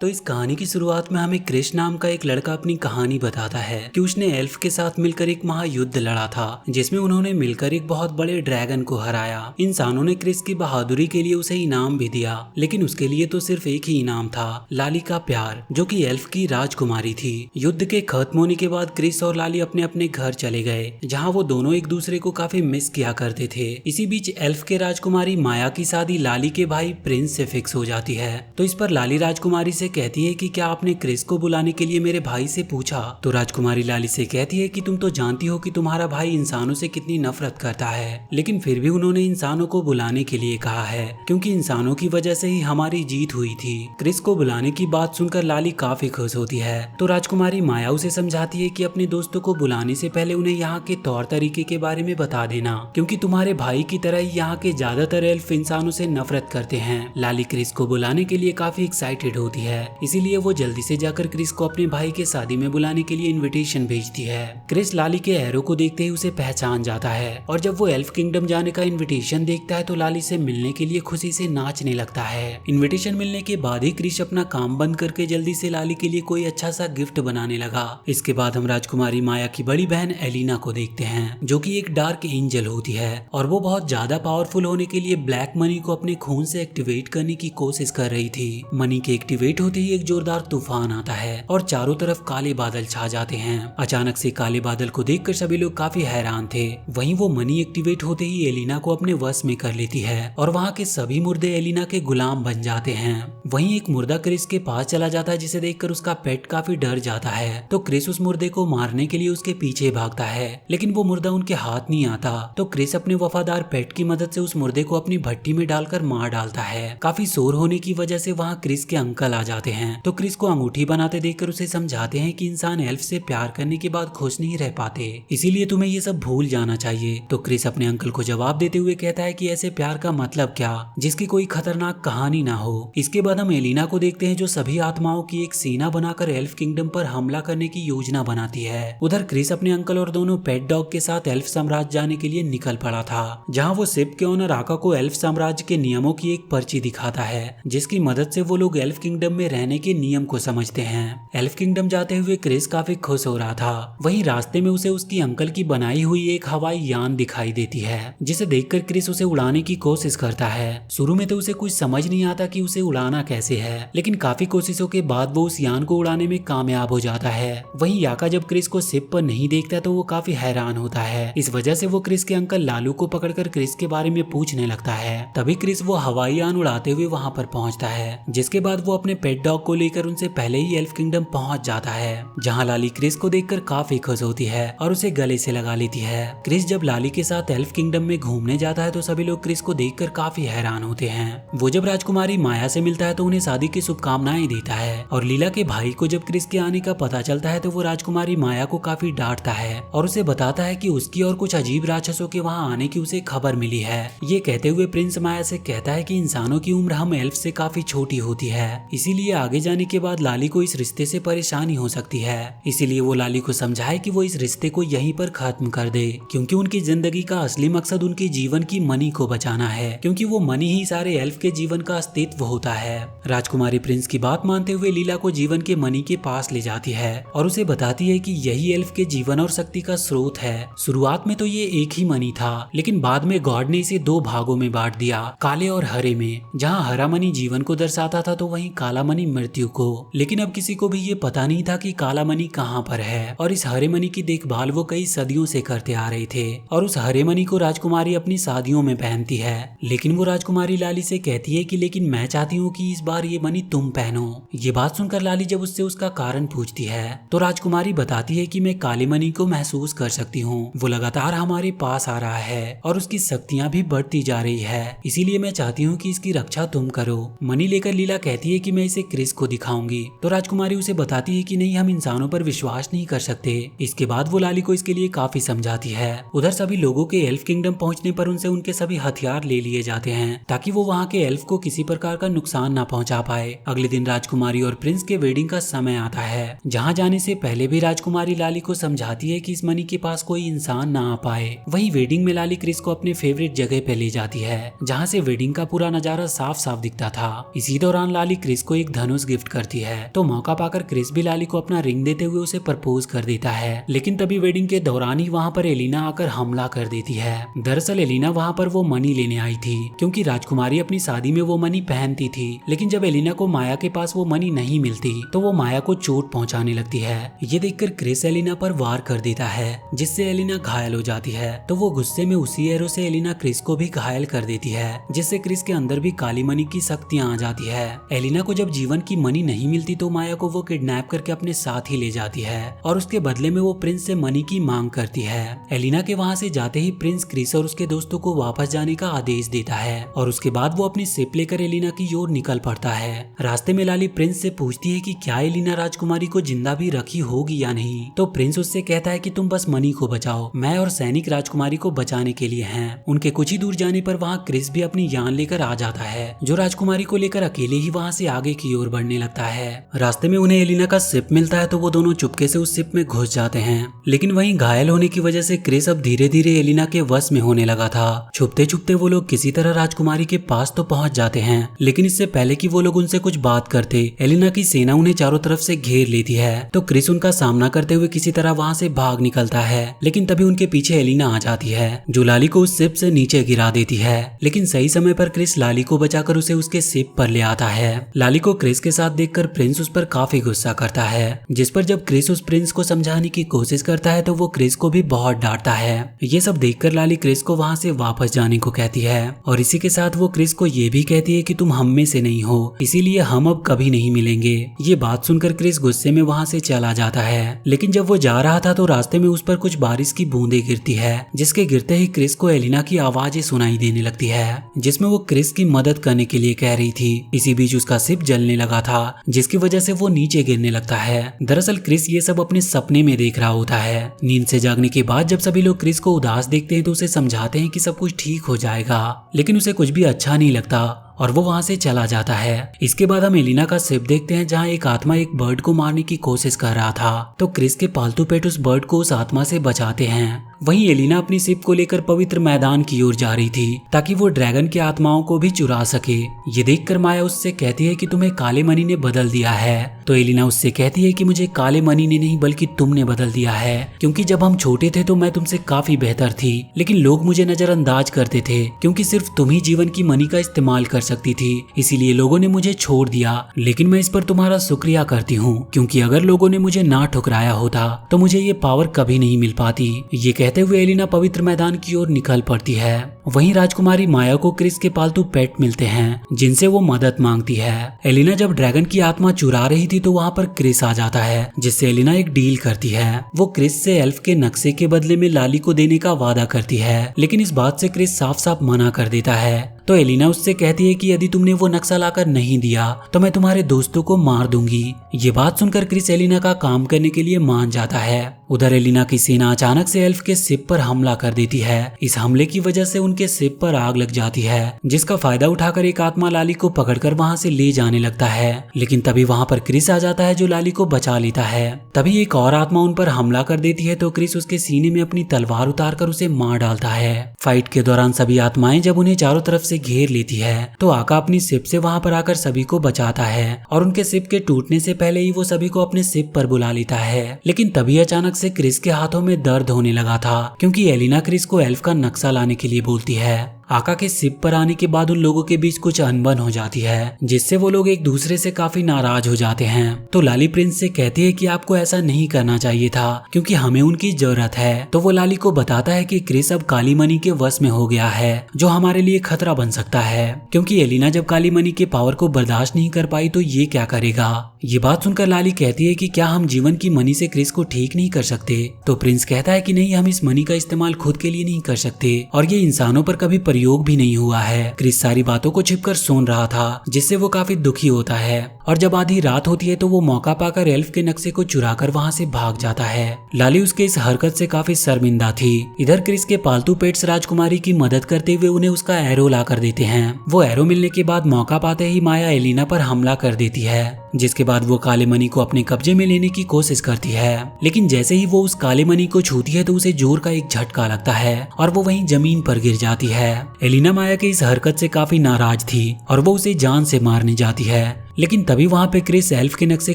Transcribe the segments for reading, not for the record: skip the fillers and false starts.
तो इस कहानी की शुरुआत में हमें क्रिश नाम का एक लड़का अपनी कहानी बताता है कि उसने एल्फ के साथ मिलकर एक महायुद्ध लड़ा था जिसमें उन्होंने मिलकर एक बहुत बड़े ड्रैगन को हराया। इंसानों ने क्रिश की बहादुरी के लिए उसे इनाम भी दिया, लेकिन उसके लिए तो सिर्फ एक ही इनाम था, लाली का प्यार, जो कि एल्फ की राजकुमारी थी। युद्ध के खत्म होने के बाद क्रिश और लाली अपने अपने घर चले गए, जहाँ वो दोनों एक दूसरे को काफी मिस किया करते थे। इसी बीच एल्फ के राजकुमारी माया की शादी लाली के भाई प्रिंस से फिक्स हो जाती है। तो इस पर लाली राजकुमारी से कहती है कि क्या आपने क्रिस को बुलाने के लिए मेरे भाई से पूछा। तो राजकुमारी लाली से कहती है कि तुम तो जानती हो कि तुम्हारा भाई इंसानों से कितनी नफरत करता है, लेकिन फिर भी उन्होंने इंसानों को बुलाने के लिए कहा है क्योंकि इंसानों की वजह से ही हमारी जीत हुई थी। क्रिस को बुलाने की बात सुनकर लाली काफी खुश होती है। तो राजकुमारी माया उसे समझाती है कि अपने दोस्तों को बुलाने से पहले उन्हें यहाँ के तौर तरीके के बारे में बता देना, क्योंकि तुम्हारे भाई की तरह ही यहाँ के ज्यादातर एल्फ इंसानों से नफरत करते हैं। लाली क्रिस को बुलाने के लिए काफी एक्साइटेड होती है, इसीलिए वो जल्दी से जाकर क्रिस को अपने भाई के शादी में बुलाने के लिए इनविटेशन भेजती है। क्रिस लाली के एरो को देखते ही उसे पहचान जाता है और जब वो एल्फ किंगडम जाने का इनविटेशन देखता है तो लाली से मिलने के लिए खुशी से नाचने लगता है। इनविटेशन मिलने के बाद ही क्रिस अपना काम बंद करके जल्दी से लाली के लिए कोई अच्छा सा गिफ्ट बनाने लगा। इसके बाद हम राजकुमारी माया की बड़ी बहन एलिना को देखते हैं, जो कि एक डार्क एंजल होती है और वो बहुत ज्यादा पावरफुल होने के लिए ब्लैक मनी को अपने खून से एक्टिवेट करने की कोशिश कर रही थी। मनी के एक्टिवेट होते ही एक जोरदार तूफान आता है और चारों तरफ काले बादल छा जाते हैं। अचानक से काले बादल को देखकर सभी लोग काफी हैरान थे। वहीं वो मनी एक्टिवेट होते ही एलिना को अपने वश में कर लेती है और वहाँ के सभी मुर्दे एलिना के गुलाम बन जाते हैं। वहीं एक मुर्दा क्रिस के पास चला जाता है, जिसे देखकर उसका पेट काफी डर जाता है। तो क्रिस उस मुर्दे को मारने के लिए उसके पीछे भागता है, लेकिन वो मुर्दा उनके हाथ नहीं आता। तो क्रिस अपने वफादार पेट की मदद से उस मुर्दे को अपनी भट्टी में डालकर मार डालता है। काफी शोर होने की वजह से वहाँ क्रिस के अंकल आ जाते हैं। तो क्रिस को अंगूठी बनाते देखकर उसे समझाते हैं कि इंसान एल्फ से प्यार करने के बाद खुश नहीं रह पाते, इसीलिए तुम्हें ये सब भूल जाना चाहिए। तो क्रिस अपने अंकल को जवाब देते हुए कहता है कि ऐसे प्यार का मतलब क्या जिसकी कोई खतरनाक कहानी ना हो। इसके बाद हम एलिना को देखते हैं, जो सभी आत्माओं की एक सेना बनाकर एल्फ किंगडम पर हमला करने की योजना बनाती है। उधर क्रिस अपने अंकल और दोनों पेट डॉग के साथ एल्फ साम्राज्य जाने के लिए निकल पड़ा था, जहाँ वो शिप के ओनर आका को एल्फ साम्राज्य के नियमों की एक पर्ची दिखाता है, जिसकी मदद से वो लोग एल्फ किंगडम में रहने के नियम को समझते हैं। एल्फ किंगडम जाते हुए क्रिस काफी खुश हो रहा था। वहीं रास्ते में उसे उसकी अंकल की बनाई हुई एक हवाई यान दिखाई देती है, जिसे देखकर क्रिस उसे उड़ाने की कोशिश करता है। शुरू में तो उसे कुछ समझ नहीं आता कि उसे उड़ाना कैसे है, लेकिन काफी कोशिशों के बाद वो उस यान को उड़ाने में कामयाब हो जाता है। वहीं याका जब क्रिस को शिप पर नहीं देखता तो वो काफी हैरान होता है। इस वजह से वो क्रिस के अंकल लालू को पकड़कर क्रिस के बारे में पूछने लगता है। तभी क्रिस वो हवाई यान उड़ाते हुए वहाँ पर पहुँचता है, जिसके बाद वो अपने पेट डॉग को लेकर उनसे पहले ही एल्फ किंगडम पहुंच जाता है, जहां लाली क्रिस को देखकर काफी खुश होती है और उसे गले से लगा लेती है। क्रिस जब लाली के साथ एल्फ किंगडम में घूमने जाता है तो सभी लोग क्रिस को देखकर काफी हैरान होते हैं। वो जब राजकुमारी माया से मिलता है तो उन्हें शादी की शुभकामनाएं देता है और लीला के भाई को जब क्रिस के आने का पता चलता है तो वो राजकुमारी माया को काफी डांटता है और उसे बताता है कि उसकी और कुछ अजीब राक्षसों के वहाँ आने की उसे खबर मिली है। ये कहते हुए प्रिंस माया से कहता है कि इंसानों की उम्र हम एल्फ से काफी छोटी होती है, इसीलिए आगे जाने के बाद लाली को इस रिश्ते से परेशानी हो सकती है। इसीलिए वो लाली को समझाए कि वो इस रिश्ते को यहीं पर खत्म कर दे, क्योंकि उनकी जिंदगी का असली मकसद उनके जीवन की मनी को बचाना है, क्योंकि वो मनी ही सारे एल्फ के जीवन का अस्तित्व होता है। राजकुमारी प्रिंस की बात मानते हुए लीला को जीवन के मनी के पास ले जाती है और उसे बताती है कि यही एल्फ के जीवन और शक्ति का स्रोत है। शुरुआत में तो ये एक ही मनी था, लेकिन बाद में गॉड ने इसे दो भागों में बांट दिया, काले और हरे में। जहाँ हरा मनी जीवन को दर्शाता था तो वहीं काला मनी मृत्यु को। लेकिन अब किसी को भी ये पता नहीं था कि काला मनी कहाँ पर है और इस हरे मनी की देखभाल वो कई सदियों से करते आ रहे थे। और उस हरे मनी को राजकुमारी अपनी शादियों में पहनती है, लेकिन वो राजकुमारी लाली से कहती है कि लेकिन मैं चाहती हूँ कि इस बार ये मनी तुम पहनो। ये बात सुनकर लाली जब उससे उसका कारण पूछती है तो राजकुमारी बताती है कि मैं काले मनी को महसूस कर सकती हूँ, वो लगातार हमारे पास आ रहा है और उसकी शक्तियाँ भी बढ़ती जा रही है, इसीलिए मैं चाहती हूँ कि इसकी रक्षा तुम करो। मनी लेकर लीला कहती है कि मैं इसे क्रिस को दिखाऊंगी। तो राजकुमारी उसे बताती है कि नहीं, हम इंसानों पर विश्वास नहीं कर सकते। इसके बाद वो लाली को इसके लिए काफी समझाती है। उधर सभी लोगों के एल्फ किंगडम पहुंचने पर उनसे उनके सभी हथियार ले लिए जाते हैं ताकि वो वहाँ के एल्फ को किसी प्रकार का नुकसान ना पहुंचा पाए। अगले दिन राजकुमारी और प्रिंस के वेडिंग का समय आता है, जहाँ जाने से पहले भी राजकुमारी लाली को समझाती है कि इस मनी के पास कोई इंसान ना आ पाए। वहीं वेडिंग में लाली क्रिस को अपने फेवरेट जगह पे ले जाती है, जहाँ से वेडिंग का पूरा नजारा साफ साफ दिखता था। इसी दौरान लाली क्रिस को एक एक धनुष गिफ्ट करती है। तो मौका पाकर क्रिस भी लाली को अपना रिंग देते हुए उसे प्रपोज कर देता है। लेकिन तभी वेडिंग के दौरान ही वहाँ पर एलिना आकर हमला कर देती है। दरअसल एलिना वहाँ पर वो मनी लेने आई थी, क्योंकि राजकुमारी अपनी शादी में वो मनी पहनती थी। लेकिन जब एलिना को माया के पास वो मनी नहीं मिलती तो वो माया को चोट पहुंचाने लगती है। ये देखकर क्रिस एलिना पर वार कर देता है, जिससे एलिना घायल हो जाती है। तो वो गुस्से में उसी एरो से एलिना क्रिस को भी घायल कर देती है, जिससे क्रिस के अंदर भी काली मनी की शक्तियां आ जाती है। एलिना को जब जीवन की मनी नहीं मिलती तो माया को वो किडनैप करके अपने साथ ही ले जाती है और उसके बदले में वो प्रिंस से मनी की मांग करती है। एलिना के वहाँ से जाते ही प्रिंस क्रिस और उसके दोस्तों को वापस जाने का आदेश देता है और उसके बाद वो अपनी शिप लेकर एलिना की ओर निकल पड़ता है। रास्ते में लाली प्रिंस से पूछती है कि क्या एलिना राजकुमारी को जिंदा भी रखी होगी या नहीं। तो प्रिंस उससे कहता है कि तुम बस मनी को बचाओ, मैं और सैनिक राजकुमारी को बचाने के लिए हैं। उनके कुछ ही दूर जाने पर वहाँ क्रिस भी अपनी यान लेकर आ जाता है, जो राजकुमारी को लेकर अकेले ही वहाँ से आगे की ओर बढ़ने लगता है। रास्ते में उन्हें एलिना का शिप मिलता है तो वो दोनों चुपके से उस शिप में घुस जाते हैं। लेकिन वहीं घायल होने की वजह से क्रिस अब धीरे धीरे एलिना के वश में होने लगा था। छुपते छुपते वो लोग किसी तरह राजकुमारी के पास तो पहुंच जाते हैं, लेकिन इससे पहले कि वो लोग उनसे कुछ बात करते एलिना की सेना उन्हें चारों तरफ से घेर लेती है। तो क्रिस उनका सामना करते हुए किसी तरह वहाँ से भाग निकलता है, लेकिन तभी उनके पीछे एलिना आ जाती है, जो लाली को उस शिप से नीचे गिरा देती है। लेकिन सही समय पर क्रिस लाली को बचाकर उसे उसके शिप पर ले आता है। लाली को क्रिस के साथ देखकर प्रिंस उस पर काफी गुस्सा करता है, जिस पर जब क्रिस उस प्रिंस को समझाने की कोशिश करता है तो वो क्रिस को भी बहुत डांटता है। ये सब देखकर लाली क्रिस को वहाँ से वापस जाने को कहती है और इसी के साथ वो क्रिस को ये भी कहती है कि तुम हम में से नहीं हो, इसीलिए हम अब कभी नहीं मिलेंगे। ये बात सुनकर क्रिस गुस्से में वहाँ से चला जाता है। लेकिन जब वो जा रहा था तो रास्ते में उस पर कुछ बारिश की बूंदें गिरती है, जिसके गिरते ही क्रिस को एलिना की आवाजें सुनाई देने लगती है, जिसमें वो क्रिस की मदद करने के लिए कह रही थी। इसी बीच उसका शिप जलने लगा था, जिसकी वजह से वो नीचे गिरने लगता है। दरअसल क्रिस ये सब अपने सपने में देख रहा होता है। नींद से जागने के बाद जब सभी लोग क्रिस को उदास देखते हैं तो उसे समझाते हैं कि सब कुछ ठीक हो जाएगा, लेकिन उसे कुछ भी अच्छा नहीं लगता और वो वहाँ से चला जाता है। इसके बाद हम एलिना का शिप देखते हैं, जहाँ एक आत्मा एक बर्ड को मारने की कोशिश कर रहा था। तो क्रिस के पालतू पेट उस बर्ड को उस आत्मा से बचाते हैं। वहीं एलिना अपनी शिप को लेकर पवित्र मैदान की ओर जा रही थी, ताकि वो ड्रैगन की आत्माओं को भी चुरा सके। ये देखकर माया उससे कहती है कि तुम्हें काले मनी ने बदल दिया है। तो एलिना उससे कहती है कि मुझे काले मनी ने नहीं बल्कि तुमने बदल दिया है, क्योंकि जब हम छोटे थे तो मैं तुमसे काफी बेहतर थी, लेकिन लोग मुझे नजरअंदाज करते थे, क्योंकि सिर्फ तुम ही जीवन की मनी का इस्तेमाल कर सकती थी, इसीलिए लोगों ने मुझे छोड़ दिया। लेकिन मैं इस पर तुम्हारा शुक्रिया करती हूँ, क्योंकि अगर लोगों ने मुझे ना ठुकराया होता तो मुझे ये पावर कभी नहीं मिल पाती। ये कहते हुए एलिना पवित्र मैदान की ओर निकल पड़ती है। वहीं राजकुमारी माया को क्रिस के पालतू पेट मिलते हैं, जिनसे वो मदद मांगती है। एलिना जब ड्रैगन की आत्मा चुरा रही थी तो वहाँ पर क्रिस आ जाता है, जिससे एलिना एक डील करती है। वो क्रिस से एल्फ के नक्शे के बदले में लाली को देने का वादा करती है, लेकिन इस बात से क्रिस साफ साफ मना कर देता है। तो एलिना उससे कहती है कि यदि तुमने वो नक्शा लाकर नहीं दिया तो मैं तुम्हारे दोस्तों को मार दूंगी। ये बात सुनकर क्रिस एलिना का काम करने के लिए मान जाता है। उधर एलिना की सेना अचानक से एल्फ के शिप पर हमला कर देती है। इस हमले की वजह से उनके शिप पर आग लग जाती है, जिसका फायदा उठाकर एक आत्मा लाली को पकड़कर वहाँ से ले जाने लगता है। लेकिन तभी वहाँ पर क्रिस आ जाता है, जो लाली को बचा लेता है। तभी एक और आत्मा उन पर हमला कर देती है, तो क्रिस उसके सीने में अपनी तलवार उतारकर उसे मार डालता है। फाइट के दौरान सभी आत्माएं जब उन्हें चारों तरफ से घेर लेती है तो आका अपनी शिप से वहां पर आकर सभी को बचाता है और उनके शिप के टूटने से पहले ही वो सभी को अपने शिप पर बुला लेता है। लेकिन तभी अचानक से क्रिस के हाथों में दर्द होने लगा था, क्योंकि एलिना क्रिस को एल्फ का नक्शा लाने के लिए बोलती है। आका के शिप पर आने के बाद उन लोगों के बीच कुछ अनबन हो जाती है, जिससे वो लोग एक दूसरे से काफी नाराज हो जाते हैं। तो लाली प्रिंस से कहती है कि आपको ऐसा नहीं करना चाहिए था, क्योंकि हमें उनकी जरूरत है। तो वो लाली को बताता है कि क्रिस अब काली मनी के वश में हो गया है, जो हमारे लिए खतरा बन सकता है, क्योंकि एलिना जब काली मनी के पावर को बर्दाश्त नहीं कर पाई तो ये क्या करेगा। ये बात सुनकर लाली कहती है कि क्या हम जीवन की मनी से क्रिस को ठीक नहीं कर सकते। तो प्रिंस कहता है कि नहीं, हम इस मनी का इस्तेमाल खुद के लिए नहीं कर सकते और ये इंसानों पर कभी प्रयोग भी नहीं हुआ है। क्रिस सारी बातों को छिपकर सुन रहा था, जिससे वो काफी दुखी होता है और जब आधी रात होती है तो वो मौका पाकर एल्फ के नक्शे को चुराकर वहाँ से भाग जाता है। लाली उसके इस हरकत से काफी शर्मिंदा थी। इधर क्रिस के पालतू पेट्स राजकुमारी की मदद करते हुए उन्हें उसका एरो ला कर देते हैं। वो एरो मिलने के बाद मौका पाते ही माया एलिना पर हमला कर देती है, जिसके बाद वो काले मनी को अपने कब्जे में लेने की कोशिश करती है। लेकिन जैसे ही वो उस काले मनी को छूती है तो उसे जोर का एक झटका लगता है और वो वहीं जमीन पर गिर जाती है। एलिना माया की इस हरकत से काफी नाराज थी और वो उसे जान से मारने जाती है, लेकिन तभी वहाँ पे क्रिस एल्फ के नक्शे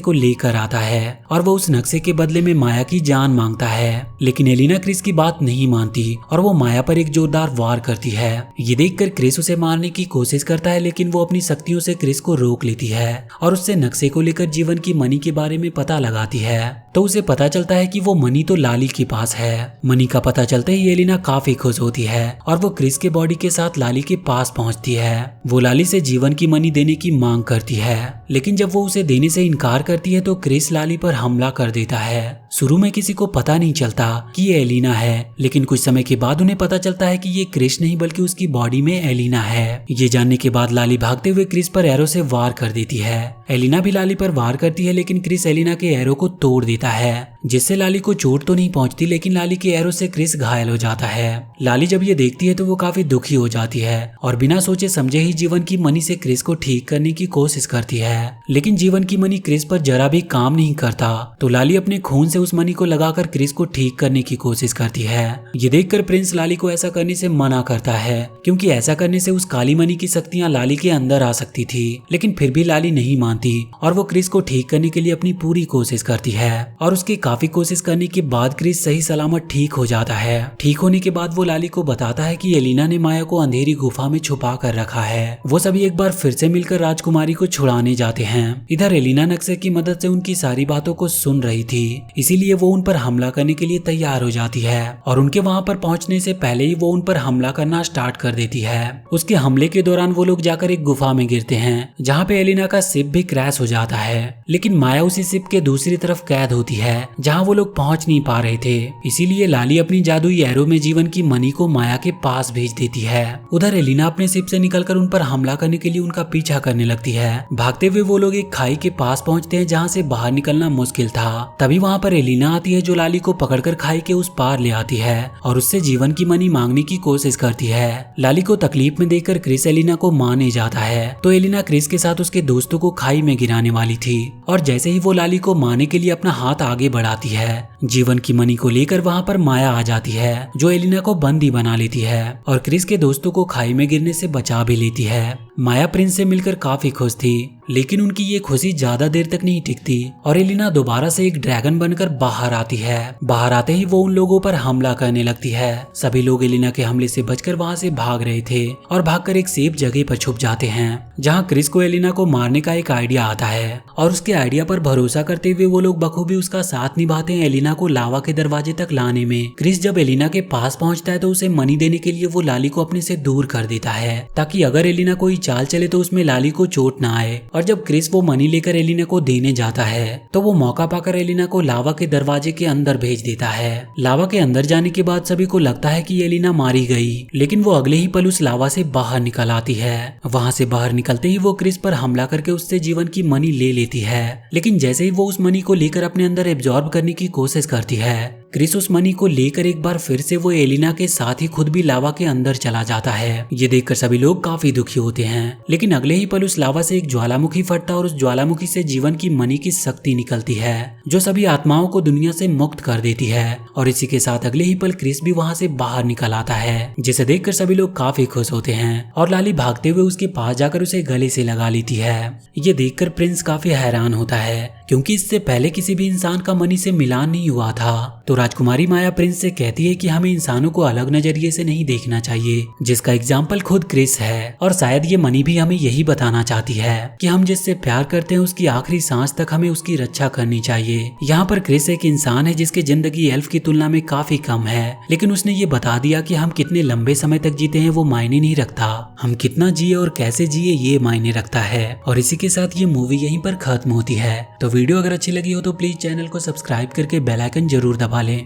को लेकर आता है और वो उस नक्शे के बदले में माया की जान मांगता है। लेकिन एलिना क्रिस की बात नहीं मानती और वो माया पर एक जोरदार वार करती है। ये देखकर क्रिस उसे मारने की कोशिश करता है, लेकिन वो अपनी शक्तियों से क्रिस को रोक लेती है और उससे नक्शे को लेकर जीवन की मनी के बारे में पता लगाती है। तो उसे पता चलता है कि वो मनी तो लाली के पास है। मनी का पता चलते ही एलिना काफी खुश होती है और वो क्रिस के बॉडी के साथ लाली के पास पहुंचती है। वो लाली से जीवन की मनी देने की मांग करती है, लेकिन जब वो उसे देने से इनकार करती है तो क्रिस लाली पर हमला कर देता है। शुरू में किसी को पता नहीं चलता कि ये एलिना है, लेकिन कुछ समय के बाद उन्हें पता चलता है कि ये क्रिस नहीं बल्कि उसकी बॉडी में एलिना है। ये जानने के बाद लाली भागते हुए क्रिस पर एरो से वार कर देती है। एलिना भी लाली पर वार करती है, लेकिन क्रिस एलिना के एरो को तोड़ देता है, जिससे लाली को चोट तो नहीं पहुंचती, लेकिन लाली के एरो से क्रिस घायल हो जाता है। लाली जब ये देखती है तो वो काफी दुखी हो जाती है और बिना सोचे समझे ही जीवन की मनी से क्रिस को ठीक करने की कोशिश करती है। लेकिन जीवन की मनी क्रिस पर जरा भी काम नहीं करता, तो लाली अपने खून से उस मनी को लगाकर क्रिस को ठीक करने की कोशिश करती है। ये देखकर प्रिंस लाली को ऐसा करने से मना करता है, क्योंकि ऐसा करने से उस काली मनी की शक्तियां लाली के अंदर आ सकती थी। लेकिन फिर भी लाली नहीं मानती और वो क्रिस को ठीक करने के लिए अपनी पूरी कोशिश करती है और उसकी काफी कोशिश करने के बाद क्रिस सही सलामत ठीक हो जाता है। ठीक होने के बाद वो लाली को बताता है कि एलिना ने माया को अंधेरी गुफा में छुपा कर रखा है। वो सभी एक बार फिर से मिलकर राजकुमारी को छुड़ाने जाते हैं। इधर एलिना नक्शे की मदद से उनकी सारी बातों को सुन रही थी, इसीलिए वो उन पर हमला करने के लिए तैयार हो जाती है और उनके वहां पर पहुंचने से पहले ही वो उन पर हमला करना स्टार्ट कर देती है। उसके हमले के दौरान वो लोग जाकर एक गुफा में गिरते हैं, जहाँ पे एलिना का शिप भी क्रैश हो जाता है। लेकिन माया उसी शिप के दूसरी तरफ कैद होती है, जहाँ वो लोग पहुंच नहीं पा रहे थे। इसीलिए लाली अपनी जादुई एरो में जीवन की मनी को माया के पास भेज देती है। उधर एलिना अपने शिप से निकलकर उन पर हमला करने के लिए उनका पीछा करने लगती है। भागते हुए वो लोग एक खाई के पास पहुंचते हैं, जहाँ से बाहर निकलना मुश्किल था। तभी वहाँ पर एलिना आती है, जो लाली को पकड़कर खाई के उस पार ले आती है और उससे जीवन की मनी मांगने की कोशिश करती है। लाली को तकलीफ में देखकर क्रिस एलिना को मारने जाता है, तो एलिना क्रिस के साथ उसके दोस्तों को खाई में गिराने वाली थी और जैसे ही वो लाली को मारने के लिए अपना हाथ आगे बढ़ाती है, जीवन की मनी को लेकर वहाँ पर माया आ जाती है, जो एलिना को बंदी बना लेती है और क्रिस के दोस्तों को खाई में गिरने से बचा भी लेती है। माया प्रिंस से मिलकर काफी खुश थी, लेकिन उनकी ये खुशी ज्यादा देर तक नहीं टिकती और एलिना दोबारा से एक ड्रैगन बनकर बाहर आती है। बाहर आते ही वो उन लोगों पर हमला करने लगती है। सभी लोग एलिना के हमले से बचकर वहाँ से भाग रहे थे और भागकर एक सेफ जगह पर छुप जाते हैं, जहाँ क्रिस को एलिना को मारने का एक आइडिया आता है और उसके आइडिया पर भरोसा करते हुए वो लोग बखूबी उसका साथ निभाते हैं एलिना को लावा के दरवाजे तक लाने में। क्रिस जब एलिना के पास पहुंचता है तो उसे मनी देने के लिए वो लाली को अपने से दूर कर देता है, ताकि अगर एलिना कोई चाल चले तो उसमें लाली को चोट ना आए। और जब क्रिस वो मनी लेकर एलिना को देने जाता है तो वो मौका पाकर एलिना को लावा के दरवाजे के अंदर भेज देता है। लावा के अंदर जाने के बाद सभी को लगता है कि एलिना मारी गई, लेकिन वो अगले ही पल उस लावा से बाहर निकल आती है। वहाँ से बाहर निकलते ही वो क्रिस पर हमला करके उससे जीवन की मनी ले लेती है, लेकिन जैसे ही वो उस मनी को लेकर अपने अंदर एब्जॉर्ब करने की कोशिश करती है, क्रिस उस मनी को लेकर एक बार फिर से वो एलिना के साथ ही खुद भी लावा के अंदर चला जाता है। ये देखकर सभी लोग काफी दुखी होते हैं, लेकिन अगले ही पल उस लावा से एक ज्वालामुखी फटता और उस ज्वालामुखी से जीवन की मनी की शक्ति निकलती है, जो सभी आत्माओं को दुनिया से मुक्त कर देती है। और इसी के साथ अगले ही पल क्रिस भी वहाँ से बाहर निकल आता है, जिसे देखकर सभी लोग काफी खुश होते हैं और लाली भागते हुए उसके पास जाकर उसे गले से लगा लेती है। ये देखकर प्रिंस काफी हैरान होता है, क्योंकि इससे पहले किसी भी इंसान का मनी से मिलान नहीं हुआ था। तो राजकुमारी माया प्रिंस से कहती है कि हमें इंसानों को अलग नजरिए से नहीं देखना चाहिए, जिसका एग्जाम्पल खुद क्रिस है। और शायद ये मनी भी हमें यही बताना चाहती है कि हम जिससे प्यार करते हैं उसकी आखिरी सांस तक हमें उसकी रक्षा करनी चाहिए। यहाँ पर क्रिस एक इंसान है जिसकी जिंदगी एल्फ की तुलना में काफी कम है, लेकिन उसने ये बता दिया कि हम कितने लंबे समय तक जीते हैं वो मायने नहीं रखता, हम कितना जिए और कैसे जिए ये मायने रखता है। और इसी के साथ ये मूवी यहीं पर खत्म होती है। तो वीडियो अगर अच्छी लगी हो तो प्लीज चैनल को सब्सक्राइब करके बेल आइकन जरूर दबा लें।